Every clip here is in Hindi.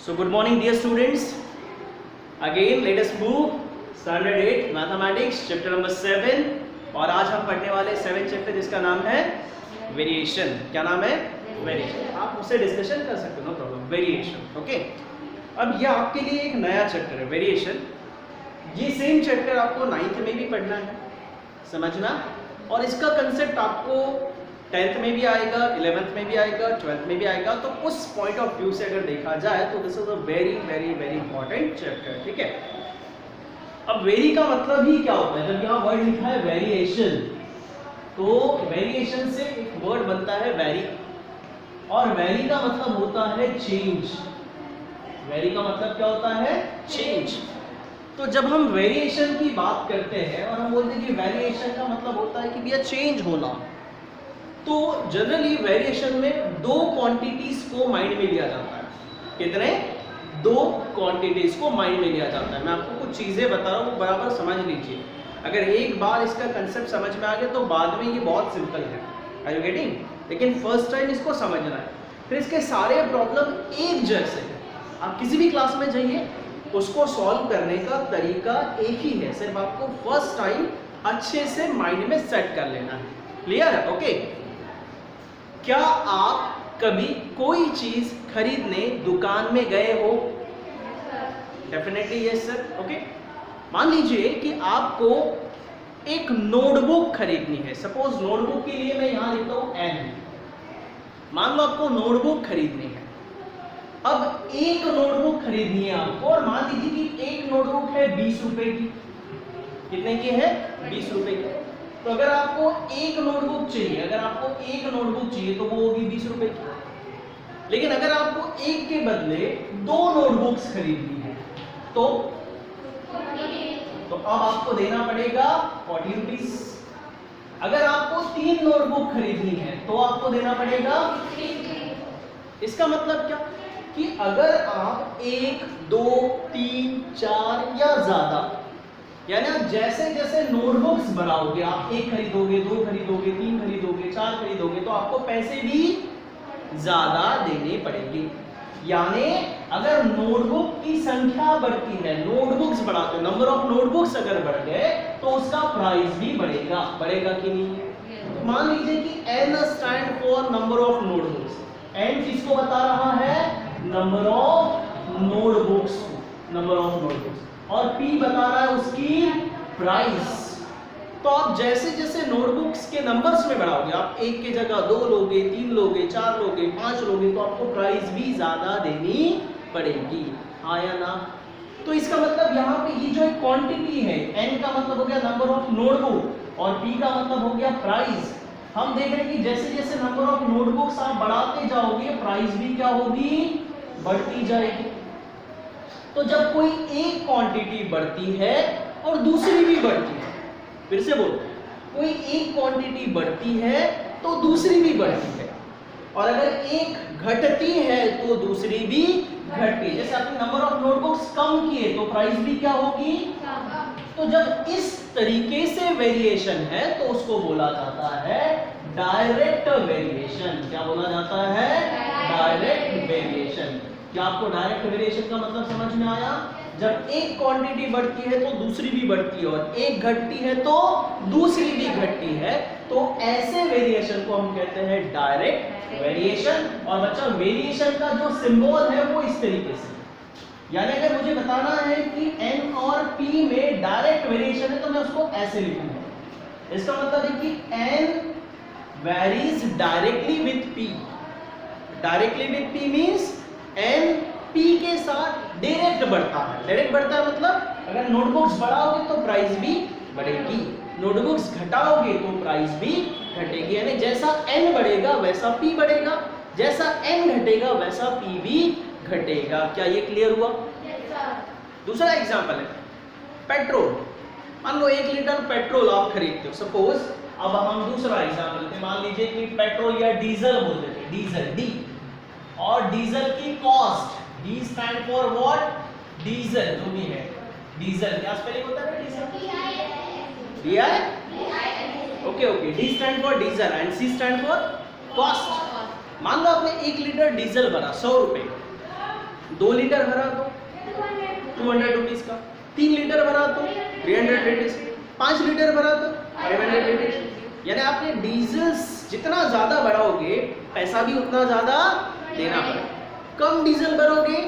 So good morning dear students. Again let us move standard 8 mathematics chapter number 7 और आज हम पढ़ने वाले 7 चैप्टर जिसका नाम है वेरिएशन। क्या नाम है? वेरिएशन। आप उससे डिस्कशन कर सकते हो, नो प्रॉब्लम। Variation, okay. अब यह आपके लिए एक नया चैप्टर है वेरिएशन। ये सेम चैप्टर आपको 9th में भी पढ़ना है, समझना। और इसका कंसेप्ट आपको 10th में भी आएगा, 11th में भी आएगा, 12th में भी आएगा। तो उस पॉइंट ऑफ व्यू से अगर देखा जाए तो this is a very very very important chapter, ठीक है। अब वेरी का मतलब ही क्या होता है? जब यहाँ वर्ड लिखा है वेरिएशन, तो वेरिएशन से एक वर्ड बनता है वेरी, और वेरी का मतलब होता है चेंज। वेरी का मतलब क्या होता है? चेंज। तो जब हम वेरिएशन की बात करते हैं और हम बोलते हैं कि वेरिएशन का मतलब होता है कि भैया चेंज होना, तो जनरली वेरिएशन में दो क्वांटिटीज को माइंड में लिया जाता है। कितने? दो क्वांटिटीज को माइंड में लिया जाता है। मैं आपको कुछ चीजें बता रहा हूँ, बराबर समझ लीजिए। अगर एक बार इसका कंसेप्ट समझ में आ गया तो बाद में ये बहुत सिंपल है। Are you getting? लेकिन फर्स्ट टाइम इसको समझना है। फिर इसके सारे प्रॉब्लम एक जैसे है। आप किसी भी क्लास में जाइए, उसको सॉल्व करने का तरीका एक ही है, सिर्फ आपको फर्स्ट टाइम अच्छे से माइंड में सेट कर लेना है। क्लियर है? ओके। क्या आप कभी कोई चीज खरीदने दुकान में गए हो? Definitely yes sir, okay. मान लीजिए कि आपको एक नोटबुक खरीदनी है। सपोज नोटबुक के लिए मैं यहां लिखता हूं एन। मान लो आपको नोटबुक खरीदनी है। अब एक नोटबुक खरीदनी है आपको, और मान लीजिए कि एक नोटबुक है 20 रुपए की। कितने की है? 20 रुपए की। तो अगर आपको एक नोटबुक चाहिए, तो वो होगी 20 रुपए की। लेकिन अगर आपको एक के बदले दो नोटबुक्स खरीदनी है तो अब आपको देना पड़ेगा 40 रुपीज। अगर आपको 3 नोटबुक खरीदनी है तो आपको देना पड़ेगा। इसका मतलब क्या कि अगर आप 1, 2, 3, 4 या ज्यादा, यानी आप जैसे जैसे नोटबुक्स बढ़ाओगे, आप 1 खरीदोगे, 2 खरीदोगे, 3 खरीदोगे, 4 खरीदोगे, तो आपको पैसे भी ज्यादा देने पड़ेंगे। यानी अगर नोटबुक की संख्या बढ़ती है, नोटबुक्स बढ़ाते, नंबर ऑफ नोटबुक्स अगर बढ़ गए तो उसका प्राइस भी बढ़ेगा। बढ़ेगा कि नहीं? मान लीजिए कि n stand for number of notebooks. n किसको बता रहा है? Number of notebooks, number of notebooks. और p बता रहा है उसकी प्राइस। तो आप जैसे जैसे नोटबुक्स के नंबर्स में बढ़ाओगे, आप 1 की जगह 2 लोगे, 3 लोगे, 4 लोगे, 5 लोगे, तो आपको प्राइस भी ज्यादा देनी पड़ेगी। हाँ या ना? तो इसका मतलब यहाँ पे ये जो एक क्वांटिटी है, n का मतलब हो गया नंबर ऑफ नोटबुक और p का मतलब हो गया प्राइस। हम देख रहे हैं कि जैसे जैसे नंबर ऑफ नोटबुक्स आप बढ़ाते जाओगे, प्राइस भी क्या होगी? बढ़ती जाएगी। तो जब कोई एक क्वांटिटी बढ़ती है और दूसरी भी बढ़ती है, फिर से बोलो, कोई एक क्वांटिटी बढ़ती है तो दूसरी भी बढ़ती है, और अगर एक घटती है तो दूसरी भी घटती है। जैसे आपने नंबर ऑफ नोटबुक्स कम किए तो प्राइस भी क्या होगी? तो जब इस तरीके से वेरिएशन है तो उसको बोला जाता है डायरेक्ट वेरिएशन। क्या बोला जाता है? Direct variation. क्या आपको डायरेक्ट वेरिएशन का मतलब समझ में आया? जब एक क्वांटिटी बढ़ती है तो दूसरी भी बढ़ती है, और एक घटती है तो दूसरी भी घटती है, तो ऐसे वेरिएशन को हम कहते हैं डायरेक्ट वेरिएशन। और बच्चा, वेरिएशन का जो सिंबल है वो इस तरीके से, यानी अगर मुझे बताना है कि n और p में डायरेक्ट वेरिएशन है तो मैं उसको ऐसे लिखूंगा। इसका मतलब है कि n varies directly with p। Directly with p means n p के साथ डायरेक्ट बढ़ता है। डायरेक्ट बढ़ता है मतलब अगर नोटबुक्स बढ़ाओगे तो प्राइस भी बढ़ेगी, नोटबुक्स घटाओगे तो प्राइस भी घटेगी। यानी जैसा n बढ़ेगा वैसा p बढ़ेगा, जैसा n घटेगा वैसा p भी घटेगा। क्या ये क्लियर हुआ? दूसरा एग्जांपल है पेट्रोल। मान लो 1 लीटर पेट्रोल आप खरीदते हो। सपोज अब हम दूसरा एग्जांपल लेते हैं। मान लीजिए कि पेट्रोल या डीजल बोलते थे, डीजल डी, और डीजल की cost, D stand for what? Diesel. जो भी है डीजल, क्या स्पेलिंग होता है diesel? D I, okay okay. D stand for diesel and C stand for cost. मान लो आपने 1 लीटर डीजल भरा 100 रुपए, 2 लीटर भरा तो 200 रुपीज का, 3 लीटर भरा तो 300 रुपीज, 5 लीटर भरा तो 500 रुपीज। यानी आपने डीजल जितना ज्यादा बढ़ाओगे पैसा भी उतना ज्यादा देना पड़ेगा, कम डीजल भरोगे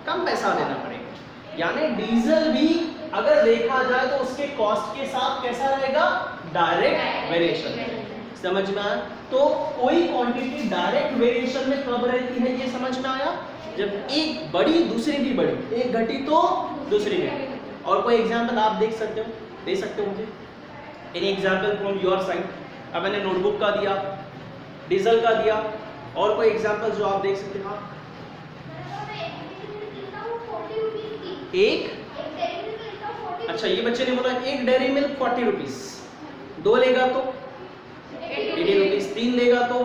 कम पैसा देना पड़ेगा। यानी डीजल भी अगर देखा जाए तो उसके कॉस्ट के साथ कैसा रहेगा, डायरेक्ट वेरिएशन। समझ में आया? तो कोई क्वांटिटी डायरेक्ट वेरिएशन में कब रहती है, ये समझ में आया? जब एक बड़ी दूसरी भी बड़ी, एक घटी तो दूसरी घटी। और कोई एग्जांपल आप देख सकते हो, दे सकते हो मुझे? Any example from your side? अब मैंने नोटबुक का दिया, डीजल का दिया, और कोई एग्जांपल जो आप देख सकते हो? एक, अच्छा ये बच्चे ने बोला एक डेयरी मिल्क 40 रुपीज, 2 लेगा तो 80 रुपीज, 3 लेगा तो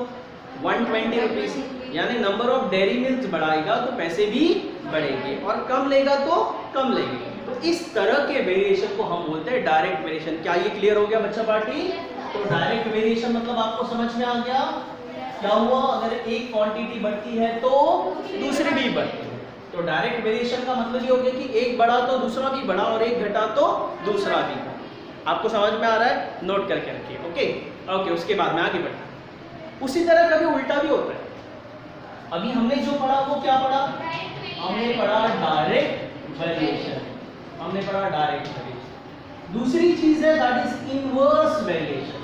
120 रुपीज। यानी नंबर ऑफ डेयरी मिल्क बढ़ाएगा तो पैसे भी बढ़ेंगे, और कम लेगा तो कम लेंगे। तो इस तरह के वेरिएशन को हम बोलते हैं डायरेक्ट वेरिएशन। क्या ये क्लियर हो गया बच्चा पार्टी? तो डायरेक्ट वेरिएशन मतलब आपको समझ में आ गया क्या हुआ? अगर एक क्वांटिटी बढ़ती है तो दूसरी भी बढ़ती है। तो डायरेक्ट वेरिएशन का मतलब ये हो गया कि एक बढ़ा तो दूसरा भी बढ़ा, और एक घटा तो दूसरा भी घटा। आपको समझ में आ रहा है? नोट करके रखिए। ओके ओके, उसके बाद में आगे बढ़ते। उसी तरह कभी उल्टा भी होता है। अभी हमने जो पढ़ा वो क्या पढ़ा? हमने पढ़ा डायरेक्ट वेरिएशन, हमने पढ़ा डायरेक्ट वेरिएशन। दूसरी चीज है that is inverse variation.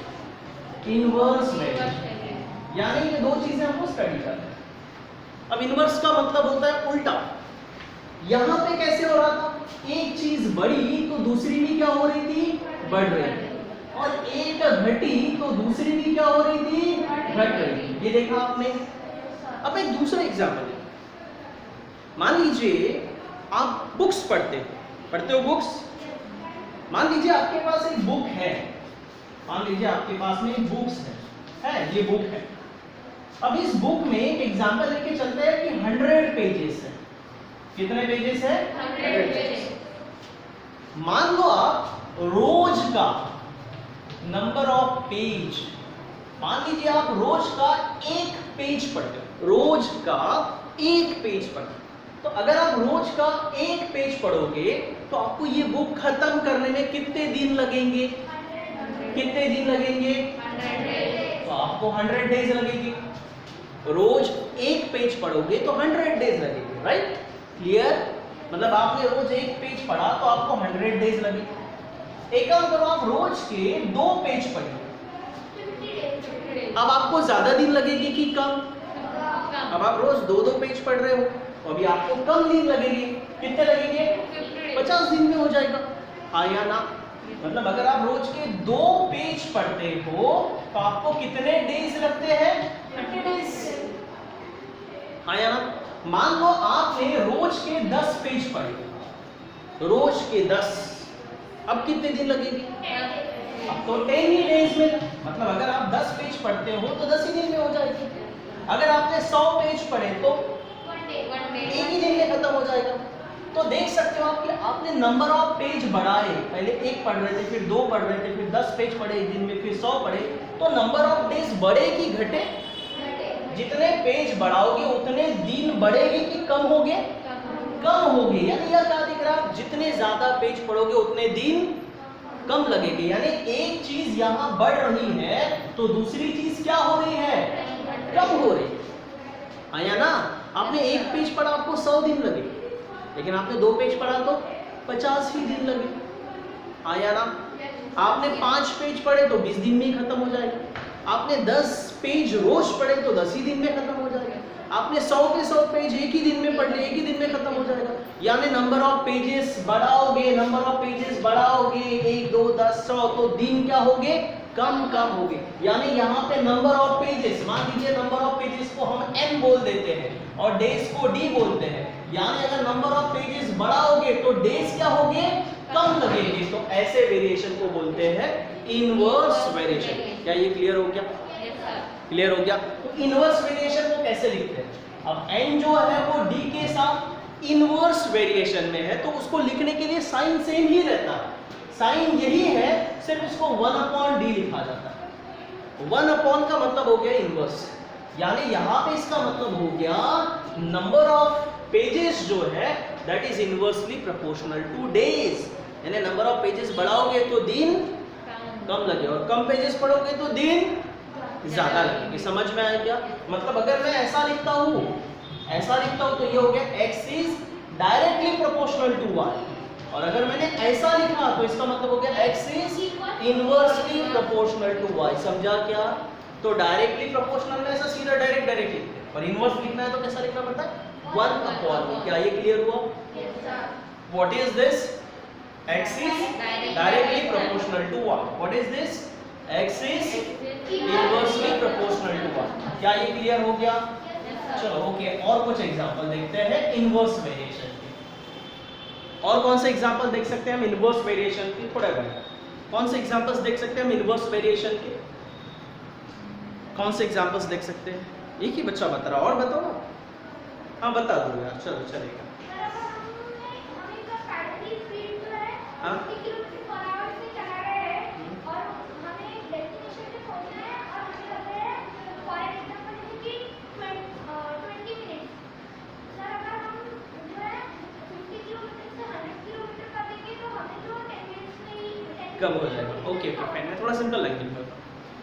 Inverse variation यानी ये दो चीजें हमको स्टडी करनी है। अब इनवर्स का मतलब होता है उल्टा। यहां पे कैसे हो रहा था? एक चीज बढ़ी तो दूसरी भी क्या हो रही थी? बढ़ रही थी, और एक घटी तो दूसरी भी क्या हो रही थी? घट रही थी। ये देखा आपने? अब एक दूसरा एग्जांपल है। मान लीजिए आप बुक्स पढ़ते हो बुक्स। मान लीजिए आपके पास एक बुक है, मान लीजिए आपके पास में एक बुक्स है, ये बुक है। अब इस बुक में एक एग्जांपल लेके चलते हैं कि 100 पेजेस है। कितने पेजेस है? 100 पेजेस। मान लो आप रोज का नंबर ऑफ पेज, मान लीजिए आप रोज का 1 पेज पढ़ते हो, रोज का 1 पेज पढ़ते हो। तो अगर आप रोज का 1 पेज पढ़ोगे तो आपको ये बुक खत्म करने में कितने दिन लगेंगे? कितने दिन लगेंगे? 100 तो आपको 100 डेज लगेगी। रोज 1 पेज पढ़ोगे तो 100 डेज लगेंगे, राइट? क्लियर? मतलब आपने रोज 1 पेज पढ़ा तो आपको 100 डेज लगे। एक काम करो, आप रोज के 2 पेज पढ़िए, अब आपको ज्यादा दिन लगेगी कि कम? अब आप रोज 2-2 पेज पढ़ रहे हो तो अभी आपको कम दिन लगेगी। कितने लगेंगे? 50 दिन में हो जाएगा। आया ना? मतलब अगर आप रोज के 2 पेज पढ़ते हो तो आपको कितने डेज लगते हैं? 30 डेज। आया ना? मान लो आपने रोज के 10 पेज पढ़े, रोज के 10, अब कितने दिन लगेगी? अब तो 10 ही डेज में। मतलब अगर आप 10 पेज पढ़ते हो तो 10 ही दिन में हो जाएगी। अगर आपने 100 पेज पढ़े तो 1 ही दिन में खत्म हो जाएगा। तो देख सकते हो आप कि आपने नंबर ऑफ पेज बढ़ाए, पहले 1 पढ़ रहे थे, फिर 2 पढ़ रहे थे, फिर 10 पेज पढ़े एक दिन में, फिर 100 पढ़े, तो नंबर ऑफ डेज बढ़े कि घटे? जितने पेज बढ़ाओगे उतने दिन बढ़ेगी कि कम होगे? कम होगे। यानी यह क्या दिख रहा है? जितने ज्यादा पेज पढ़ोगे उतने दिन कम लगेंगे। यानी एक चीज यहां बढ़ रही है तो दूसरी चीज क्या हो रही है? कम हो रही है। आया ना? आपने 1 पेज पढ़ा आपको 100 दिन लगे, लेकिन आपने 2 पेज पढ़ा तो 50 ही दिन लगे। आया ना? आपने 5 पेज पढ़े तो 20 दिन में ही खत्म हो जाएगा। आपने 10 पेज रोज पढ़े तो 10 ही दिन में खत्म हो जाएगा। आपने 100 के 100 पेज एक ही दिन में पढ़ लिए, एक ही दिन में खत्म हो जाएगा। यानी नंबर ऑफ पेजेस बढ़ाओगे, नंबर ऑफ पेजेस बढ़ाओगे 1, 2, 10, 100, तो दिन क्या होंगे? कम कम होंगे। यानी यहाँ पे नंबर ऑफ पेजेस, मान लीजिए नंबर ऑफ पेजेस को हम n बोल देते हैं और डेज को d बोलते हैं। यानी अगर नंबर ऑफ पेजेस बढ़ाओगे तो डेज क्या होंगे? कम लगेंगे। तो ऐसे वेरिएशन को बोलते हैं इनवर्स वेरिएशन। क्या ये क्लियर हो गया? क्लियर हो गया? तो इनवर्स वेरिएशन को कैसे लिखते हैं? अब n जो है वो d के साथ इनवर्स वेरिएशन में है, तो उसको लिखने के लिए साइन सेम ही रहता है। साइन यही है, सिर्फ इसको 1/d लिखा जाता है। 1 अपॉन का मतलब हो गया इनवर्स। यानी यहाँ पे इसका मतलब हो गया नंबर ऑफ पेजेस जो है that is inversely proportional two days. यानी नंबर ऑफ पेजेस बढ़ाओगे तो दिन कम लगे और कम पेजेस पढ़ोगे तो दिन ज्यादा लगेंगे। समझ में आया क्या? मतलब अगर मैं ऐसा लिखता हूँ तो ये हो गया x is directly proportional to y, और अगर मैंने ऐसा लिखा तो इसका मतलब हो गया x is inversely proportional to y। समझा क्या? तो डायरेक्टली प्रोपोर्शनल में ऐसा सीधा डायरेक्ट लिखते हैं, और इनवर्स लिखना है तो कैसा लिखना पड़ता है? 1/v। क्या ये क्लियर हुआ? What is this? x is directly proportional to y. What is this? x is inversely proportional to y. क्या ये क्लियर हो गया? चलो ओके, और कुछ एग्जांपल देखते हैं इनवर्स वेरिएशन के। और कौन से एग्जांपल देख सकते हैं हम इनवर्स वेरिएशन के? थोड़ा बैठ, कौन से एग्जांपल्स देख सकते हैं हम इनवर्स वेरिएशन के? कौन से एग्जांपल्स देख सकते हैं? एक ही बच्चा बता रहा, और बताओ ना। हाँ बता दो यार, चलो चलेगा। हाँ? कम हो जाएगा। ओके ओके, मैं थोड़ा सिंपल लैंग्वेज में।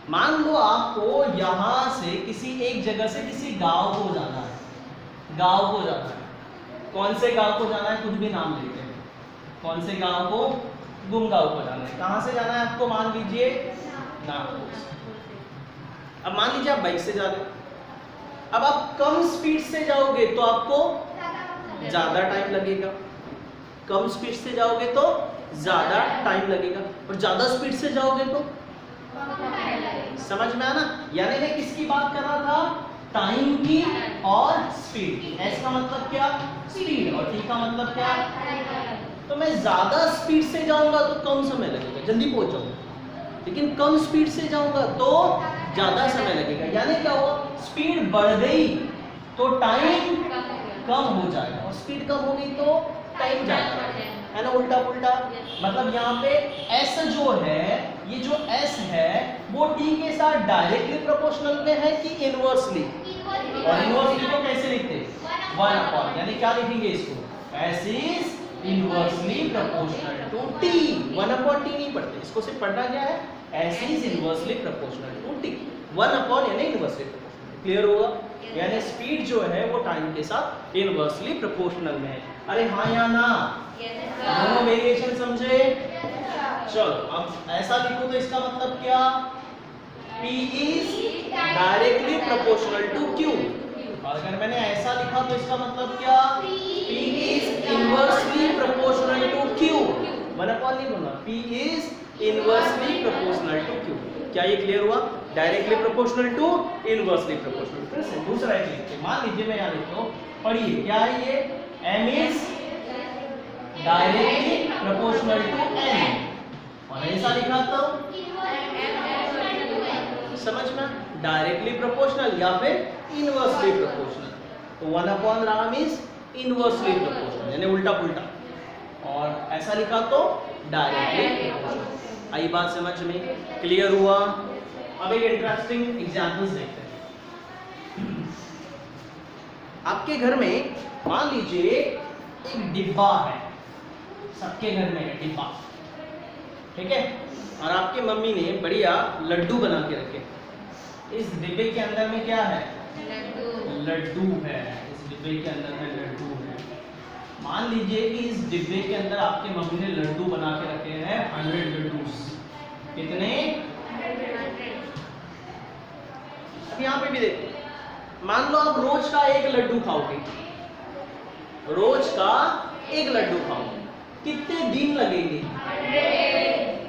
मान लो आपको यहाँ से किसी एक जगह से किसी गांव को जाना है, गांव को जाना है। कौन से गांव को जाना है? कुछ भी नाम लेते हैं। कौन से गांव को? गुमगांव को जाना है। कहाँ से जाना है आपको? मान लीजिए नागपुर से। अब मान लीजिए आप बाइक से जा रहे हो। अब आप कम स्पीड से जाओगे तो आपको ज्यादा टाइम लगेगा, कम स्पीड से जाओगे तो ज्यादा टाइम लगेगा, और ज्यादा स्पीड से जाओगे तो समझ में आना? यानी मैं किसकी बात कर रहा था? टाइम की और स्पीड। एस का मतलब क्या? स्पीड, और टी का मतलब क्या? तो मैं ज्यादा स्पीड से जाऊंगा तो कम समय लगेगा, जल्दी पहुंच जाऊंगा। लेकिन कम स्पीड से जाऊंगा तो ज्यादा समय लगेगा। यानी क्या हुआ? स्पीड बढ़ गई तो टाइम कम हो जाएगा, और स्पीड कम हो गई तो टाइम ज्यादा है ना, उल्टा पुल्टा। मतलब यहाँ पे S जो है, ये जो S है वो T के साथ डायरेक्टली प्रोपोर्शनल में है कि इनवर्सली? और इनवर्सली को कैसे लिखते? 1/, यानी क्या लिखेंगे इसको? S is inversely proportional to T। 1/T नहीं पढ़ते, इसको सिर्फ पढ़ना क्या है? S is inversely proportional to T। 1/ यानी इनवर्सली प्रोपोर्शनल। क्लियर होगा? यानी स्पीड जो है वो टाइम के साथ इनवर्सली प्रोपोर्शनल में है। अरे हाँ या ना? दोनों वेरिएशन समझे? चलो अब ऐसा लिखो तो इसका मतलब क्या? P is directly proportional to Q। और अगर मैंने ऐसा लिखा तो इसका मतलब क्या? P is inversely proportional to Q। 1/, नहीं बोलना, P is inversely proportional to Q। क्या ये क्लियर हुआ? Directly proportional to inversely proportional. फिर से दूसरा एक लिखते हैं। मान लीजिए मैं यहाँ लिखता हूँ, पढ़िए क्या है ये? M is directly proportional to N, और ऐसा लिखा तो समझ में? डायरेक्टली प्रोपोर्शनल या फिर इनवर्सली प्रोपोर्शनल। तो 1/RAM इज इनवर्सली प्रोपोर्शनल, यानी उल्टा पुल्टा, और ऐसा लिखा तो डायरेक्टली प्रोपोर्शनल। आई बात समझ में? क्लियर हुआ? अब एक इंटरेस्टिंग एग्जांपल्स देखते हैं। आपके घर में मान लीजिए एक डिब्बा है, सबके घर में है डिब्बा, ठीक है? और आपकी मम्मी ने बढ़िया लड्डू बना के रखे। इस डिब्बे के अंदर में क्या है? लड्डू है। इस डिब्बे के अंदर में लड्डू है। मान लीजिए कि इस डिब्बे के अंदर आपकी मम्मी ने लड्डू बना के रखे हैं 100 लड्डू। कितने? अब यहाँ पे भी देखो, मान लो आप रोज का एक लड्डू खाओगे, रोज का एक लड्डू खाओगे, कितने दिन लगेंगे?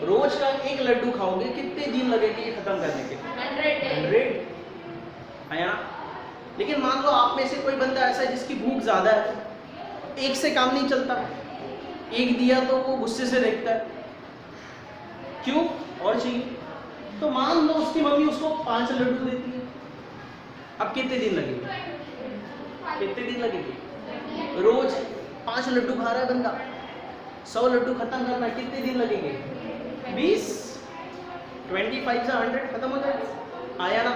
रोज का एक लड्डू खाओगे, कितने दिन लगेंगे ये खत्म करने के? 100 है ना? लेकिन मान लो आप में से कोई बंदा ऐसा है जिसकी भूख ज्यादा है, एक से काम नहीं चलता, एक दिया तो वो गुस्से से देखता है, क्यों? और चाहिए। तो मान लो उसकी मम्मी उसको 5 लड्डू देती है। अब कितने दिन लगेंगे? कितने दिन लगेंगे? रोज 5 लड्डू खा रहा है बंदा, 100 लड्डू खत्म करना है, कितने दिन लगेंगे? 20, 25 से 100 खत्म हो जाएगा। आया ना?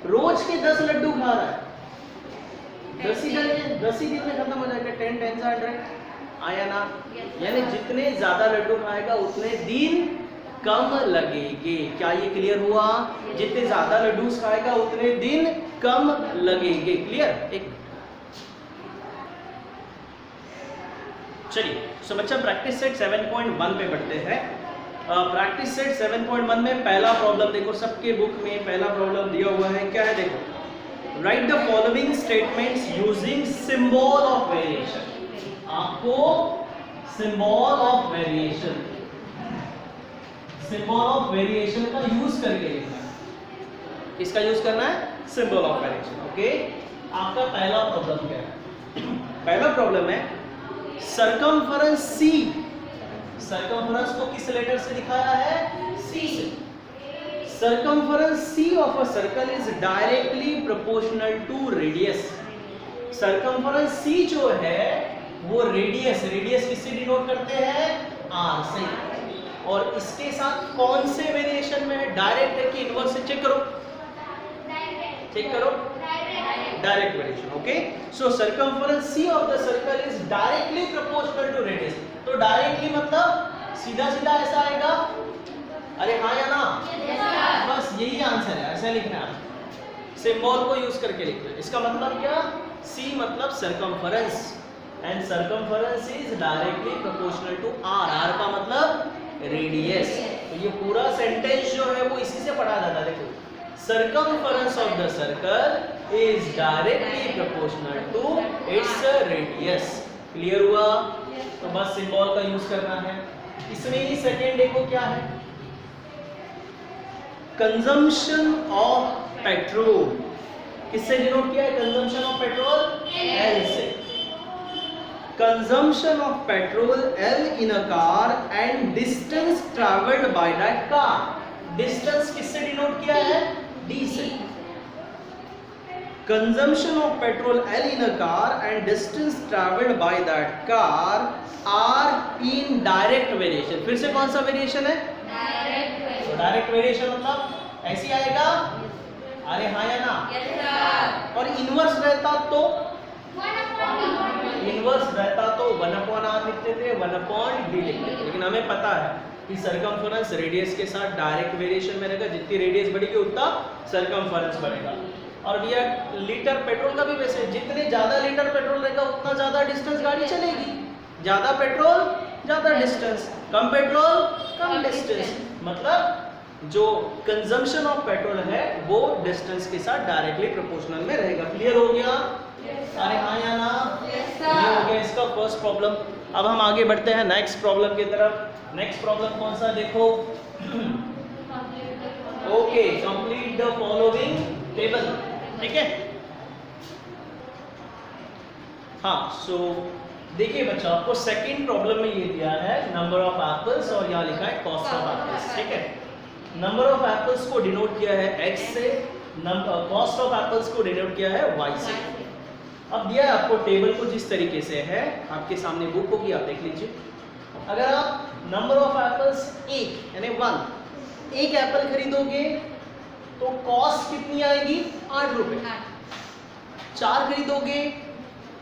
रोज के 10 लड्डू खा रहा है, 10 ही दिन में खत्म हो जाएगा। 10 10 100 आया ना? यानी जितने ज्यादा लड्डू खाएगा उतने दिन कम लगेंगे। क्या ये क्लियर हुआ? जितने ज्यादा लड्डू खाएगा उतने दिन कम लगेंगे। क्लियर? एक चलिए सो बच्चा प्रैक्टिस सेट 7.1 पे बढ़ते हैं। प्रैक्टिस सेट 7.1 में पहला प्रॉब्लम देखो, सबके बुक में पहला प्रॉब्लम दिया हुआ है। क्या है देखो, right the following statements using symbol of variation. आपको सिंबल ऑफ वेरिएशन का यूज करके लिखना है। किसका यूज करना है? Symbol of variation. ओके, आपका पहला प्रॉब्लम क्या है? पहला प्रॉब्लम है सर्कमफरेंस C। सर्कमफरेंस को किस लेटर से दिखाया है? C से। Circumference C of a circle is directly proportional to radius. Circumference C जो है वो रेडियस किससे डिनोट करते हैं? R से। और इसके साथ कौन से वेरिएशन में है? डायरेक्ट है कि इनवर्स है? चेक करो, direct variation. Okay, so circumference C of the circle is directly proportional to radius. तो डायरेक्टली मतलब सीधा सीधा ऐसा आएगा। अरे हाँ या ना? बस यही आंसर है, ऐसा लिखना है। सिंबल को यूज करके लिखना है। इसका मतलब क्या? C मतलब circumference and circumference is directly proportional to R। R का मतलब रेडियस। तो ये पूरा सेंटेंस जो है वो इसी से पढ़ा जाता है। देखो, circumference of the circle is directly proportional to its radius। Clear हुआ? तो बस सिंबल का यूज करना है। इसमें ही सेकेंड देखो क्या है, कंजम्पशन ऑफ पेट्रोल। किससे डिनोट किया है कंजम्पशन ऑफ पेट्रोल? L से। Consumption of petrol L in a car and distance travelled by that car. Distance किससे डिनोट किया है? D से। Consumption of petrol L in a car and distance traveled by that car are in direct variation। फिर से कौन सा वेरिएशन है? डायरेक्ट वेरिएशन मतलब ऐसी आएगा। अरे हाँ या ना? और इनवर्स रहता तो 1/r लिखते थे, 1/d लिखते थे। लेकिन हमें पता है कि सर्कमफरेंस रेडियस के साथ डायरेक्ट वेरिएशन में रहेगा। जितनी रेडियस बढ़ेगी उतना सर्कमफरेंस बढ़ेगा। और भैया लीटर पेट्रोल का भी वैसे, जितने ज्यादा लीटर पेट्रोल रहेगा उतना ज्यादा डिस्टेंस गाड़ी चलेगी। ज्यादा पेट्रोल ज्यादा डिस्टेंस, कम पेट्रोल कम डिस्टेंस। मतलब जो कंजम्पशन ऑफ पेट्रोल है वो डिस्टेंस के साथ डायरेक्टली प्रोपोर्शनल में रहेगा। क्लियर हो गया? अरे हाँ या ना? ये हो गया इसका फर्स्ट प्रॉब्लम। अब हम आगे बढ़ते हैं नेक्स्ट प्रॉब्लम की तरफ। नेक्स्ट प्रॉब्लम कौन सा देखो, okay, complete the following table. ठीक है, हाँ। सो देखिए बच्चों, आपको सेकंड प्रॉब्लम में ये दिया है नंबर ऑफ एप्पल्स और यहाँ लिखा है कॉस्ट ऑफ एप्पल्स। ठीक है, नंबर ऑफ एप्पल्स को डिनोट किया है x से, कॉस्ट ऑफ एप्पल्स को डिनोट किया है y से। अब दिया है आपको टेबल को जिस तरीके से है, आपके सामने बुक होगी, आप देख लीजिए। अगर आप नंबर ऑफ एप्पल्स 1 यानी 1 एक एप्पल खरीदोगे तो कॉस्ट कितनी आएगी? 8 रुपए। 4 खरीदोगे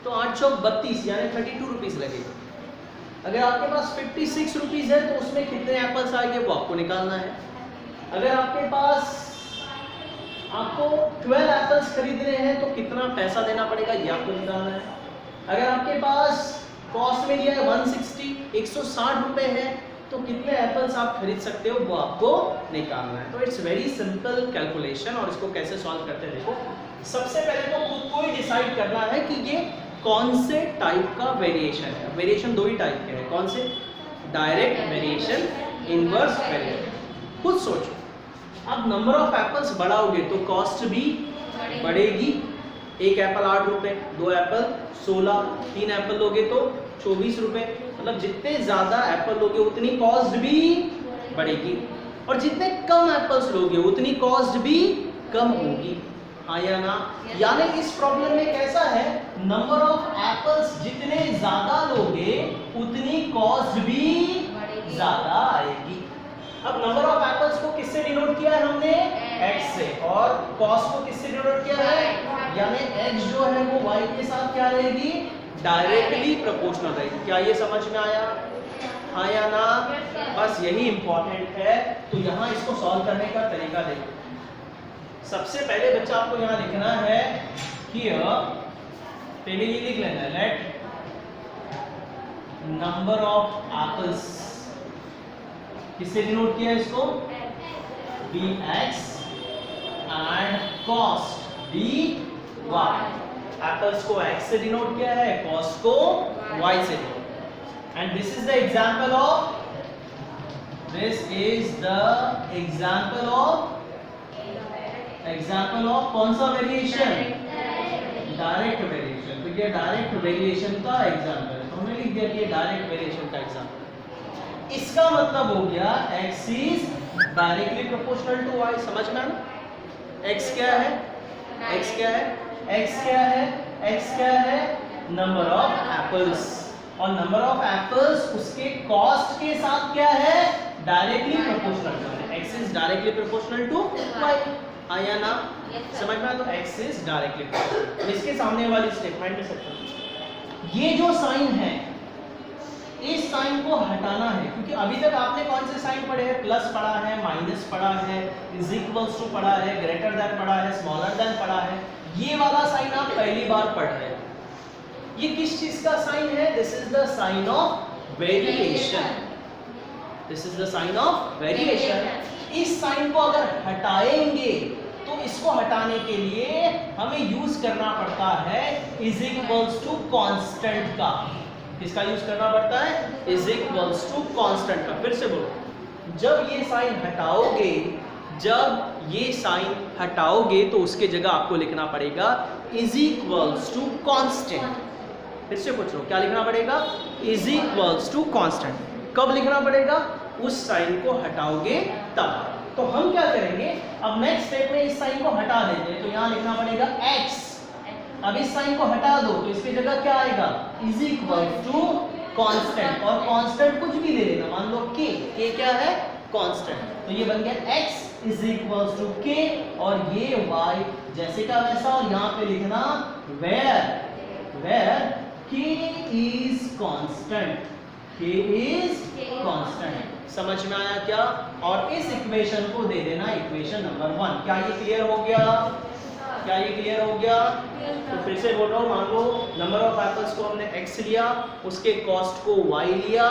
तो 8 चौक 32 यानी 32 रुपीज लगेगा। अगर आपके पास 56 रुपीज है तो उसमें कितने एप्पल्स आएंगे वो आपको निकालना है। अगर आपके पास आपको 12 एप्पल्स खरीदने हैं तो कितना पैसा देना पड़ेगा ये आपको निकालना है। अगर आपके पास कॉस्ट में दिया है 160 रुपए है तो कितने एप्पल्स आप खरीद सकते हो वो आपको निकालना है। तो इट्स वेरी सिंपल कैलकुलेशन। और इसको कैसे सॉल्व करते हैं देखो, सबसे पहले तो खुद को ही डिसाइड करना है कि ये कौन से टाइप का वेरिएशन है। वेरिएशन 2 ही टाइप के हैं। कौन से? Direct variation, inverse variation. खुद सोचो, अब नंबर ऑफ एप्पल्स बढ़ाओगे तो कॉस्ट भी बढ़ेगी। एक एप्पल 8 रुपए, 2 एप्पल 16, 3 एप्पल लोगे तो 24 रुपए। मतलब जितने ज्यादा एप्पल लोगे उतनी कॉस्ट भी बढ़ेगी, और जितने कम एप्पल्स लोगे उतनी कॉस्ट भी कम होगी। हाँ या ना? यानी इस प्रॉब्लम में कैसा है, नंबर ऑफ एप्पल्स जितने ज्यादा लोगे उतनी कॉस्ट भी ज्यादा आएगी। अब नंबर ऑफ एप्पल्स को किससे डिनोट किया है हमने? x से। और कॉस्ट को किससे डिनोट किया है? यानी x जो है वो y के साथ क्या रहेगी? डायरेक्टली प्रोपोर्शनल रहेगी। क्या ये समझ में आया? हाँ या ना? बस यही इंपॉर्टेंट है। तो यहाँ इसको सॉल्व करने का तरीका देखो। सबसे पहले बच्चा आपको यहाँ लिखना है कि पहले ये लिख लेना है, लेट नंबर ऑफ एप्पल्स किससे डिनोट किया है इसको? bx and cost by। Apples को x से डिनोट किया है, कॉस्ट को y से। And this is the example of, कौन सा वेरिएशन? Direct variation. तो ये डायरेक्ट वेरिएशन का एग्जांपल है, तो हमने लिख दिया कि ये डायरेक्ट वेरिएशन का एग्जांपल। इसका मतलब हो गया x is directly proportional to y। समझ में आना? x क्या है? x क्या है? x क्या है? x क्या है? Number of apples. और नंबर ऑफ एप्पल्स उसके कॉस्ट के साथ क्या है? Directly proportional. x is directly proportional to y। आया ना? समझ में आया? तो x इज डायरेक्टली प्रोपोर्शनल। इसके सामने वाली स्टेटमेंट में सकते, ये जो साइन है इस साइन को हटाना है, क्योंकि अभी तक आपने कौन से साइन पढ़े हैं? प्लस पढ़ा है, माइनस पढ़ा है, इज इक्वल्स टू पढ़ा है, ग्रेटर देन पढ़ा है, स्मॉलर देन पढ़ा है। ये वाला साइन आप पहली बार पढ़ रहे हैं। ये किस चीज का साइन है? This is the sign of variation. This is the sign of variation. इस साइन को अगर हटाएंगे तो इसको हटाने के लिए हमें यूज करना पड़ता है इज इक्वल्स टू कांस्टेंट का। किसका यूज करना पड़ता है? इज इक्वल्स टू कांस्टेंट का। फिर से बोलो, जब ये साइन हटाओगे तो उसके जगह आपको लिखना पड़ेगा इज इक्वल्स टू कांस्टेंट। फिर से पूछ लो, क्या लिखना पड़ेगा? Is equals to constant. कब लिखना पड़ेगा? उस साइन को हटाओगे तब। तो हम क्या करेंगे, अब नेक्स्ट स्टेप में इस साइन को हटा देते हैं। तो यहाँ लिखना पड़ेगा x। अब इस साइन को हटा दो तो इसकी जगह क्या आएगा? Is equal to constant. और कांस्टेंट कुछ भी ले लेना, मान लो k। k क्या है? कांस्टेंट। तो ये बन गया x is equal to k और ये y जैसे का वैसा। और यहाँ पे लिखना where k is constant। k is constant। समझ में आया क्या? और इस इक्वेशन को दे देना इक्वेशन नंबर 1। क्या ये क्लियर हो गया? क्या ये क्लियर हो गया? तो फिर से बोल रहा हूँ, मान लो नंबर ऑफ एप्पल्स को हमने x लिया, उसके कॉस्ट को y लिया,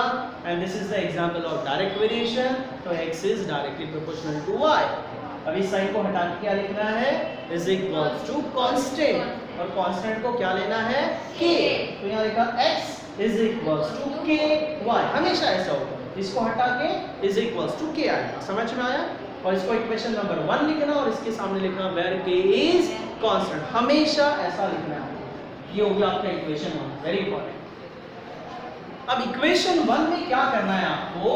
and this is the example of direct variation. तो x is directly proportional to y। अब इस साइन को हटा के क्या लिखना है? Is equal to constant. और कांस्टेंट को क्या लेना है? k। तो यहाँ लिखा x is equal to k y। हमेशा ऐसा होगा, इसको हटा के इज इक्वल टू k आएगा। समझ में आया? और इसको इक्वेशन नंबर 1 लिखना और इसके सामने लिखना where k is constant। हमेशा ऐसा लिखना है। ये हो गया आपका इक्वेशन 1, वेरी इंपॉर्टेंट। अब इक्वेशन 1 में क्या करना है आपको?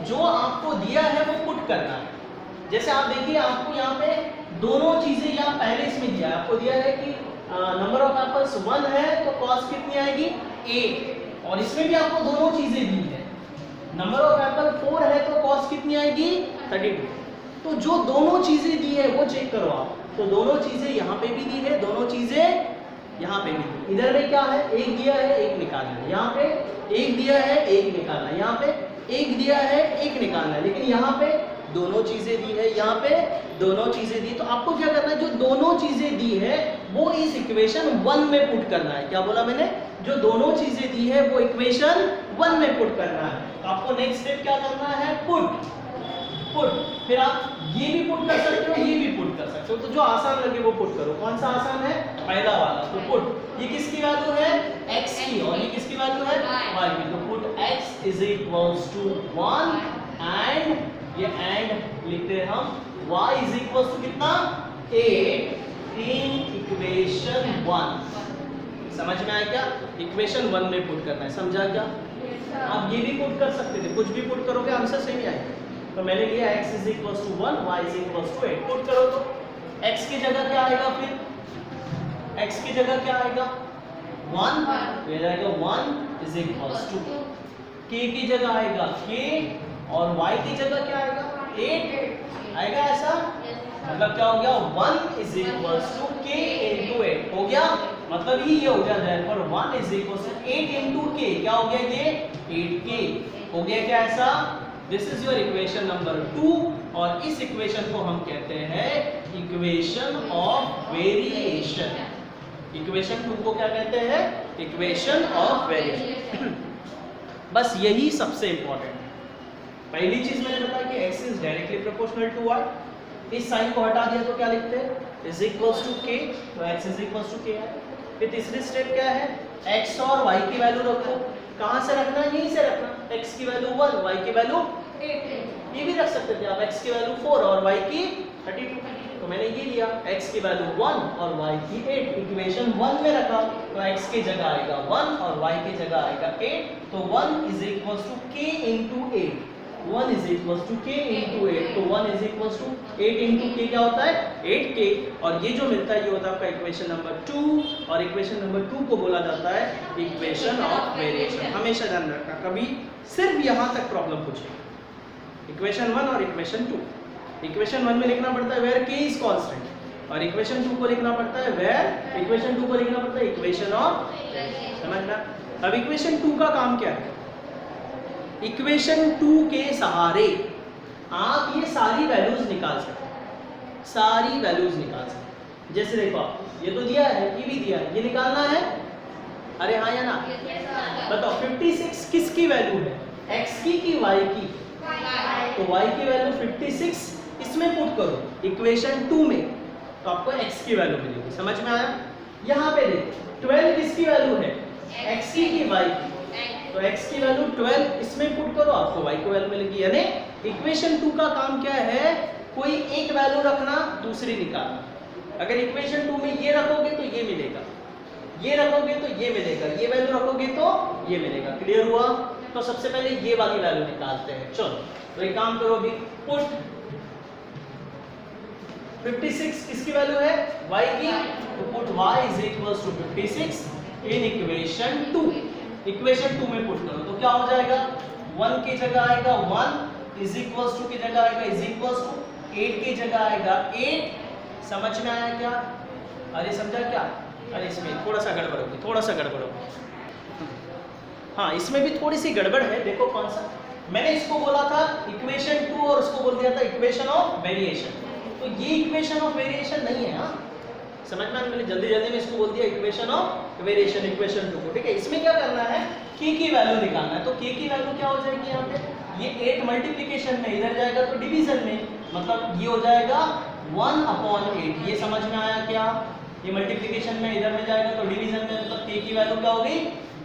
जो आपको दिया है वो पुट करना है। जैसे आप देखिए, आपको यहाँ पे दोनों चीजें यहाँ पहले इसमें दिया है। आपको दिया है कि नंबर ऑफ एप्पल्स 1 है तो कॉस्ट कितनी आएगी? 8। और इसमें भी आपको दोनों चीजें दी है। नंबर ऑफ एप्पल 4 है तो कॉस्ट कितनी आएगी? 32। तो जो दोनों चीजें दी है वो चेक करो आप। तो दोनों चीजें यहाँ पे भी दी है, दोनों चीजें यहाँ पे भी दी। इधर में क्या है? एक दिया है, एक निकालना है। यहाँ पे एक दिया है, एक निकालना है। यहाँ पे एक दिया है, एक निकालना है। लेकिन यहाँ पे दोनों चीजें दी है, यहाँ पे दोनों चीजें दी। तो आपको क्या करना है? जो दोनों चीजें दी है वो इस इक्वेशन 1 में पुट करना है। क्या बोला मैंने? जो दोनों चीजें दी है वो इक्वेशन 1 में पुट करना है। तो आपको नेक्स्ट स्टेप क्या करना है? पुट। फिर आप ये भी पुट कर सकते हो, ये भी पुट कर सकते हो। तो जो आसान लगे वो पुट करो। कौन सा आसान है? पहला वाला। तो पुट, ये किसकी वैल्यू है? x की। और ये किसकी वैल्यू है? y की। तो put x is equals to 1 and ये एंड लिखते हैं हम y इज इक्वल्स टू कितना? 8 इन इक्वेशन 1। समझ में आया क्या? इक्वेशन 1 में पुट करना है। समझा क्या? आप ये भी पुट कर सकते थे, कुछ भी पुट करोगे आंसर सही आएगा। तो मैंने लिया x is equals to 1, y is equals to 8। Put करो तो x की जगह क्या आएगा? फिर x की जगह क्या आएगा? 1। ये आएगा 1 इज इक्वल्स टू k की जगह आएगा k और y की जगह क्या आएगा 8 आएगा ऐसा, मतलब क्या हो गया 1 is equal to k into 8 हो गया, मतलब ही ये हो गया therefore 1 is equal to 8 into k, क्या हो गया ये 8k हो गया क्या ऐसा। This is your equation number 2 और इस इक्वेशन को हम कहते हैं इक्वेशन ऑफ वेरिएशन। इक्वेशन 2 को क्या कहते हैं इक्वेशन ऑफ वेरिएशन। बस यही सबसे इंपॉर्टेंट है। पहली चीज मैंने बताया कि x is directly proportional to y, इस साइन को हटा दिया तो क्या लिखते हैं इज इक्वल्स टू k, तो x is equals to k है। फिर तीसरी स्टेप क्या है x और y की वैल्यू रखो, कहां से रखना है यहीं से रखना, x की वैल्यू 1 y की वैल्यू 8, ये भी रख सकते थे आप x की वैल्यू 4 और y की 32, तो मैंने ये लिया x की वैल्यू 1 और y की 8, इक्वेशन 1 में रखा तो x की जगह आएगा 1 और y की जगह आएगा 8, तो 1 is equals to k into 8, 1 is equals to k into 8, तो 1 is equals to 8 into k क्या होता है 8k, और ये जो मिलता है ये होता है आपका इक्वेशन नंबर 2, और इक्वेशन नंबर 2 को बोला जाता है इक्वेशन ऑफ वेरिएशन। हमेशा ध्यान रखना, कभी सिर्फ यहाँ तक प्रॉब्लम पूछेगी, इक्वेशन 1 और इक्वेशन 2। इक्वेशन 1 में लिखना पड़ता है वेयर k इज कांस्टेंट, और इक्वेशन 2 को लिखना पड़ता है वेयर इक्वेशन 2 को लिखना पड़ता है इक्वेशन ऑफ, समझना। अब इक्वेशन 2 का काम क्या है, इक्वेशन 2 के सहारे आप ये सारी वैल्यूज निकाल सकते हैं, सारी वैल्यूज निकाल सकते हैं। जैसे देखो आप ये तो दिया है, ये भी दिया है, ये निकालना है, अरे हाँ या ना बताओ 56 किसकी वैल्यू है x की कि y की, तो y की वैल्यू 56 इसमें पुट करो इक्वेशन 2 में, तो आपको x की वैल्यू मिलेगी, समझ में आया। यहाँ पे देखो 12 किसकी वैल्यू है x की कि y की, तो x की वैल्यू 12 इसमें पुट करो आपको y की वैल्यू मिलेगी। यानी इक्वेशन 2 का काम क्या है, कोई एक वैल्यू रखना दूसरी निकालना। अगर इक्वेशन 2 में ये रखोगे तो ये मिलेगा, ये रखोगे तो ये मिलेगा, ये वैल्यू रखोगे तो ये मिलेगा। क्लियर हुआ। तो सबसे पहले ये वाली वैल्यू निकालते हैं। चलो तो एक काम करो अभी, पुट 56 किसकी वैल्यू है y की, तो put y is equals to 56 in equation 2। Equation 2 में पुट करो तो क्या हो जाएगा, 1 की जगह आएगा 1 इज इक्वल्स टू की जगह आएगा इज इक्वल्स टू 8 की जगह आएगा 8। समझ में आया क्या, अरे समझा क्या, अरे इसमें थोड़ा सा गड़बड़ होगी, थोड़ा सा गड़बड़ होगी, हाँ इसमें भी थोड़ी सी गड़बड़ है। देखो कौन सा, मैंने इसको बोला था इक्वेशन 2 और उसको बोल दिया था इक्वेशन ऑफ वेरिएशन, तो ये इक्वेशन ऑफ वेरिएशन नहीं है। हाँ समझ में, मैंने जल्दी जल्दी में इसको बोल दिया इक्वेशन ऑफ वेरिएशन, इक्वेशन 2 को, ठीक है। इसमें क्या करना है, k की वैल्यू निकालना है, तो k की वैल्यू क्या हो जाएगी यहाँ पे, ये 8 मल्टीप्लिकेशन में इधर जाएगा तो डिवीजन में, मतलब ये हो जाएगा 1/8। ये समझ में आया क्या, ये मल्टीप्लिकेशन में इधर में जाएगा तो डिवीजन में, मतलब k की वैल्यू क्या हो गई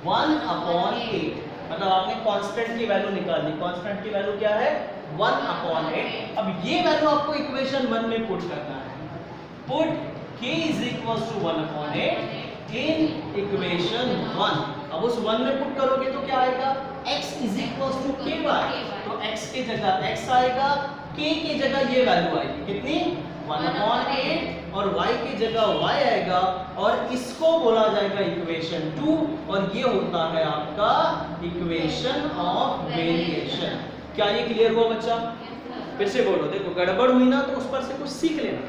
1/8, मतलब आपने कांस्टेंट की वैल्यू निकाल ली। कांस्टेंट की वैल्यू क्या है 1/8। अब ये वैल्यू आपको इक्वेशन 1 में पुट करना है, put k is equals to 1/8 in equation 1। अब उस 1 में पुट करोगे तो क्या आएगा, x is equals to ky, तो x की जगह x आएगा, k की जगह ये वैल्यू आएगी कितनी 1/8, और y की जगह y आएगा, और इसको बोला जाएगा इक्वेशन 2, और ये होता है आपका इक्वेशन ऑफ वेरिएशन। क्या ये क्लियर हुआ बच्चा, फिर से बोलो, देखो गड़बड़ हुई ना तो उस पर से कुछ सीख लेना।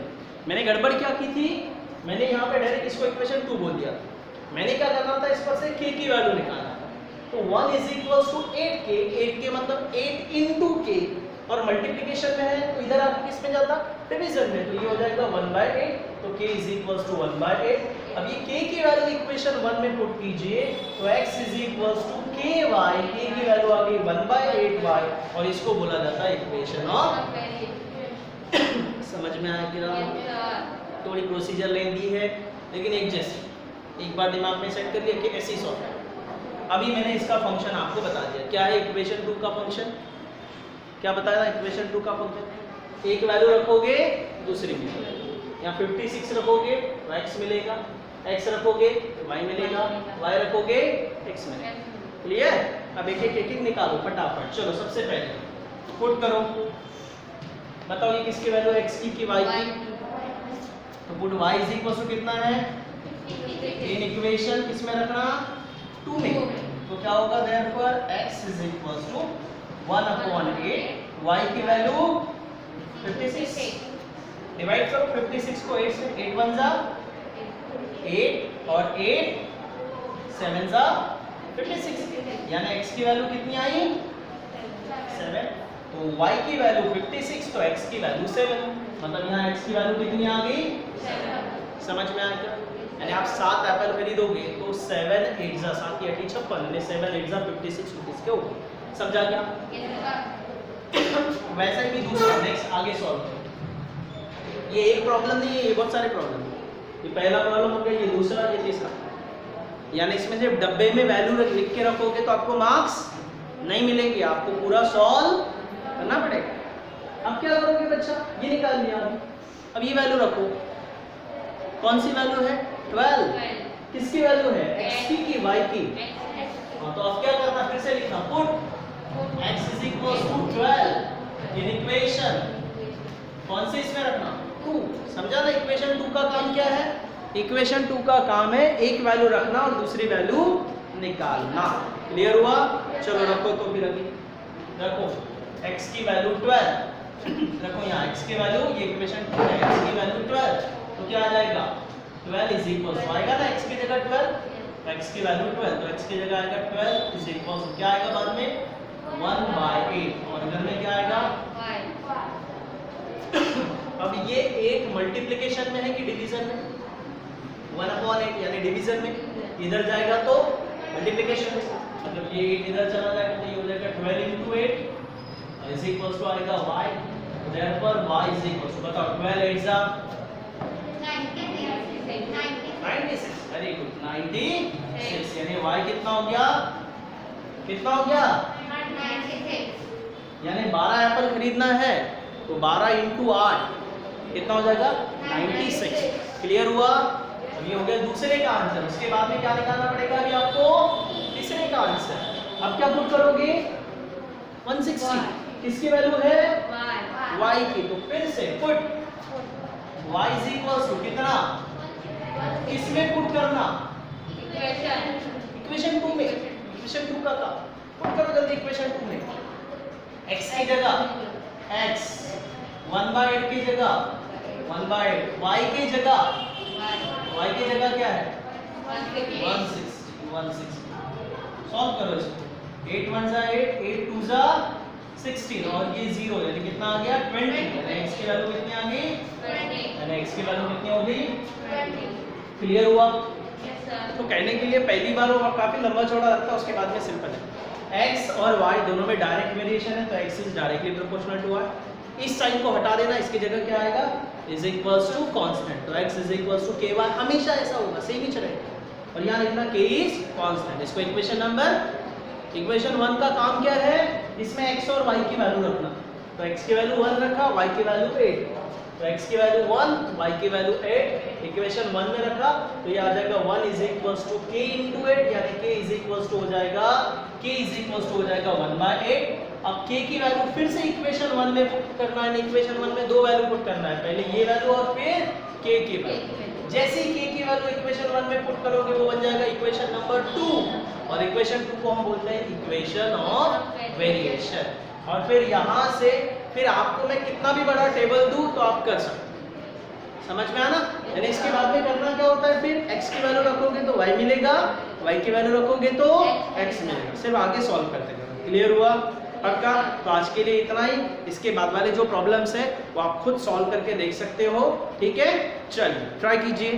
मैंने गड़बड़ क्या की थी, मैंने यहाँ पे डायरेक्ट इसको इक्वेशन 2 बोल दिया, मैंने क्या करना था, इस पर से k की वैल्यू निकालना था, तो 1 is equals to 8k, 8k मतलब 8 इंटू k, और मल्टीप्लिकेशन में है तो इधर आके किस में जाता, डिवीजन में, तो ये हो जाएगा 1/8, तो k इज इक्वल्स टू 1/8। अब ये k की वैल्यू इक्वेशन 1 में पुट कीजिए तो x is equals to ky, k की वैल्यू आ गई 1/8y, और इसको बोला जाता है इक्वेशन ऑफ, समझ में आया क्या, थोड़ी प्रोसीजर लेंदी है लेकिन एक जैसी, एक बार दिमाग में सेट कर लिया कि ऐसी सॉल्व है। अभी मैंने इसका फंक्शन आपको बता दिया, क्या है इक्वेशन 2 का फंक्शन, क्या बताया इक्वेशन 2 का फंक्शन, एक वैल्यू रखोगे दूसरी मिलेगी, यहाँ 56 रखोगे तो x मिलेगा, x रखोगे तो y मिलेगा, y रखोगे x मिलेगा। क्लियर। अब एक एक निकालो फटाफट। चलो सबसे पहले पुट करो, बताओ ये किसकी वैल्यू x की y की, तो put y is equal to कितना है, इन इक्वेशन किस में रखना 2 में, तो क्या होगा therefore x is equal to 1/8, y की वैल्यू 56। डिवाइड करो 56 को 8 से, 8 1 जा 8 और 8 7 जा 56, यानी x की वैल्यू कितनी आई 7। तो y की वैल्यू 56 तो x की वैल्यू 7, मतलब यहाँ x की वैल्यू कितनी आ गई 7। समझ में आया क्या? यानी आप 7 एप्पल खरीदोगे तो 7 8 जा 7 या 56, यानी 7 8 जा 56 रुपीस के होगा। समझा क्या? वैसे भी दूसरा नेक्स्ट आगे सॉल्व करो। ये एक प्रॉब्लम नहीं है, ये बहुत सारे प्रॉब्लम है। ये पहला प्रॉब्लम हो गया, ये दूसरा, ये तीसरा। यानी इसमें जब डब्बे में वैल्यू लिख के रखोगे तो आपको मार्क्स नहीं मिलेंगे, आपको पूरा सॉल्व करना पड़ेगा। अब क्या करोगे बच्चा, ये निकाल लिया अब ये वैल्यू रखो। कौन सी वैल्यू है 12, किसकी वैल्यू है x की y की। हाँ, तो अब क्या करना, फिर से लिखना put x is equals to 12 in equation कौन से इसमें रखना 2। समझा ना? इक्वेशन 2 का काम क्या है? इक्वेशन 2 का काम है एक वैल्यू रखना और दूसरी वैल्यू निकालना। क्लियर हुआ? चलो रखो, तो फिर अभी रखो x की वैल्यू 12 रखो यहाँ, x की वैल्यू, ये इक्वेशन 2 है, x की वैल्यू 12 तो क्या आ जाएगा 12 इज इक्वल्स टू आएगा ना x की जगह 12, तो x की वैल्यू 12 तो x की जगह आएगा 12 इज इक्वल्स टू क्या आएगा बाद में 1/8 और इधर में क्या आएगा अब ये 8 मल्टीप्लिकेशन में है कि डिवीजन में 1/8 यानी डिवीजन में, इधर जाएगा तो मल्टीप्लिकेशन में, मतलब ये 8 इधर चला जाएगा तो ये हो जाएगा 12 into 8 इज इक्वल्स टू आएगा y, therefore y is equals to बताओ 12 8 जा 96, वेरी गुड 96, यानी y कितना हो गया, कितना हो गया 96, यानी 12 एप्पल खरीदना है तो 12 into 8 कितना हो जाएगा 96। क्लियर हुआ? अब ये हो गया दूसरे का आंसर। उसके बाद में क्या निकालना पड़ेगा अभी आपको, तीसरे का आंसर। अब क्या पुट करोगे 160, किसकी वैल्यू है y की, तो फिर से put y is equals to कितना, किसमें पुट करना इक्वेशन 2 में, इक्वेशन 2 का पुट करो जल्दी इक्वेशन 2 में। x की जगह x 1/8 की जगह 1/8, y की जगह क्या है 160। सॉल्व करो इसको, 8 1 जा 8, 8 2 जा 16 और ये 0 यानी कितना आ गया 20, यानी x की वैल्यू कितनी आ गई 20, यानी x की वैल्यू कितनी हो गई। क्लियर हुआ? तो कहने के लिए पहली बार वो काफी लंबा चौड़ा लगता है, उसके बाद में सिंपल है। x और y दोनों में डायरेक्ट वेरिएशन है तो x is directly proportional to y। इस साइन को हटा देना, इसकी जगह क्या आएगा इज इक्वल्स टू कांस्टेंट, तो x is equals to ky, हमेशा ऐसा होगा, सेम ही चलेगा। और यहाँ लिखना k इज कांस्टेंट। इसको इक्वेशन 1 का काम क्या है, इसमें x और y की वैल्यू रखना, तो x की वैल्यू 1 रखा, y की वैल्यू 8, तो x की वैल्यू 1, y की वैल्यू 8, इक्वेशन 1 में रखा तो ये आ जाएगा 1 is equals to k into 8, यानी k इज इक्वल्स टू हो जाएगा 1/8। अब k की वैल्यू फिर से इक्वेशन 1 में पुट करना है, इक्वेशन 1 में दो वैल्यू पुट करना है, पहले ये वैल्यू और फिर k की वैल्यू। जैसे ही k की वैल्यू इक्वेशन 1 में पुट करोगे वो बन जाएगा इक्वेशन नंबर 2, और इक्वेशन 2 को हम बोलते हैं इक्वेशन ऑफ वेरिएशन। और फिर यहाँ से फिर आपको मैं कितना भी बड़ा टेबल दूं तो आप कर सकते हो। समझ में आना? यानी इसके बाद में करना क्या होता है, फिर x की वैल्यू रखोगे तो y मिलेगा, y की वैल्यू रखोगे तो x मिलेगा, सिर्फ आगे सॉल्व करते जाओ। क्लियर हुआ? पक्का? तो आज के लिए इतना ही। इसके बाद वाले जो प्रॉब्लम्स है वो आप खुद सॉल्व करके देख सकते हो। ठीक है, चलिए ट्राई कीजिए।